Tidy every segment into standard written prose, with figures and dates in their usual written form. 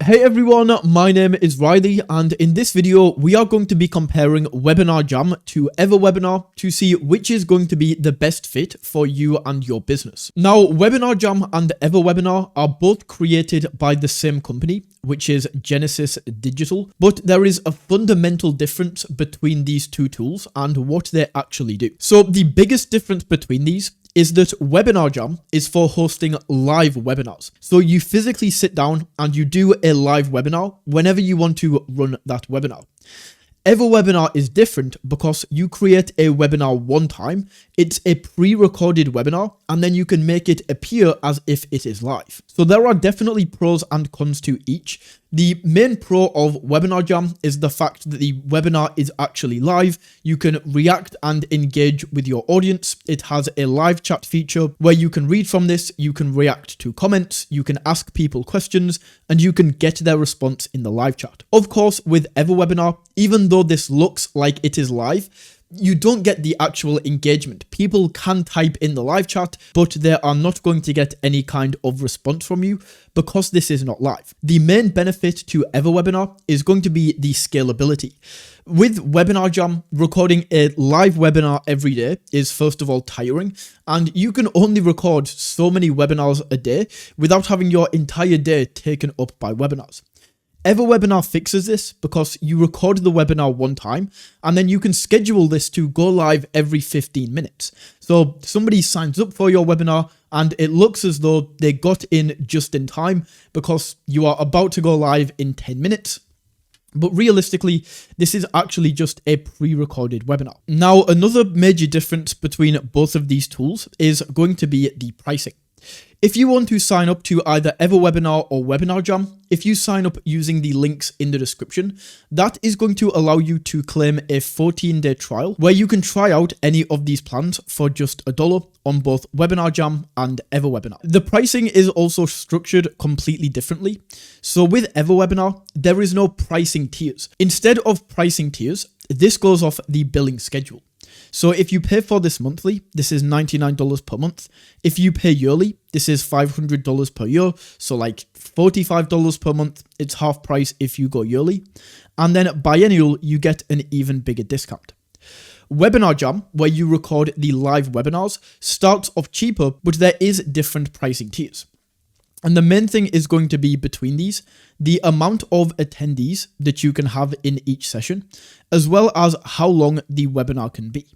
Hey everyone, my name is Riley, and in this video we are going to be comparing WebinarJam to EverWebinar to see which is going to be the best fit for you and your business. Now, WebinarJam and EverWebinar are both created by the same company, which is Genesis Digital, but there is a fundamental difference between these two tools and what they actually do. So the biggest difference between these is that WebinarJam is for hosting live webinars. So you physically sit down and you do a live webinar whenever you want to run that webinar. EverWebinar is different because you create a webinar one time, it's a pre-recorded webinar, and then you can make it appear as if it is live. So there are definitely pros and cons to each. The main pro of WebinarJam is the fact that the webinar is actually live. You can react and engage with your audience. It has a live chat feature where you can read from this, you can react to comments, you can ask people questions, and you can get their response in the live chat. Of course, with EverWebinar, even though this looks like it is live, you don't get the actual engagement. People can type in the live chat, but they are not going to get any kind of response from you because this is not live. The main benefit to EverWebinar is going to be the scalability. With WebinarJam, recording a live webinar every day is first of all tiring, and you can only record so many webinars a day without having your entire day taken up by webinars. EverWebinar fixes this because you record the webinar one time and then you can schedule this to go live every 15 minutes. So somebody signs up for your webinar and it looks as though they got in just in time because you are about to go live in 10 minutes. But realistically, this is actually just a pre-recorded webinar. Now, another major difference between both of these tools is going to be the pricing. If you want to sign up to either EverWebinar or WebinarJam, if you sign up using the links in the description, that is going to allow you to claim a 14-day trial where you can try out any of these plans for just $1 on both WebinarJam and EverWebinar. The pricing is also structured completely differently. So with EverWebinar, there is no pricing tiers. Instead of pricing tiers, this goes off the billing schedule. So if you pay for this monthly, this is $99 per month. If you pay yearly, this is $500 per year. So like $45 per month. It's half price if you go yearly. And then biennial, you get an even bigger discount. WebinarJam, where you record the live webinars, starts off cheaper, but there is different pricing tiers. And the main thing is going to be between these, the amount of attendees that you can have in each session, as well as how long the webinar can be.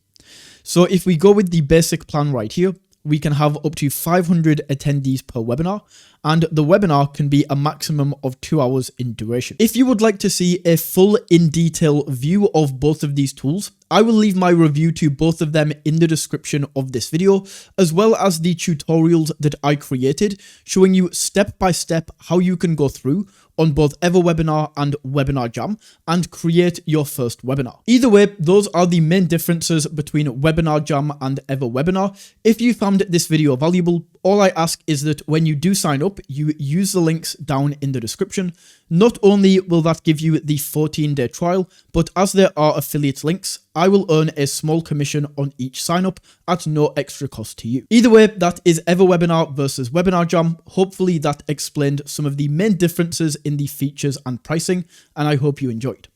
So if we go with the basic plan right here, we can have up to 500 attendees per webinar, and the webinar can be a maximum of 2 hours in duration. If you would like to see a full in-detail view of both of these tools, I will leave my review to both of them in the description of this video, as well as the tutorials that I created, showing you step by step how you can go through on both EverWebinar and WebinarJam and create your first webinar. Either way, those are the main differences between WebinarJam and EverWebinar. If you found this video valuable, all I ask is that when you do sign up, you use the links down in the description. Not only will that give you the 14-day trial, but as there are affiliate links, I will earn a small commission on each sign up at no extra cost to you. Either way, that is EverWebinar versus WebinarJam. Hopefully that explained some of the main differences in the features and pricing, and I hope you enjoyed.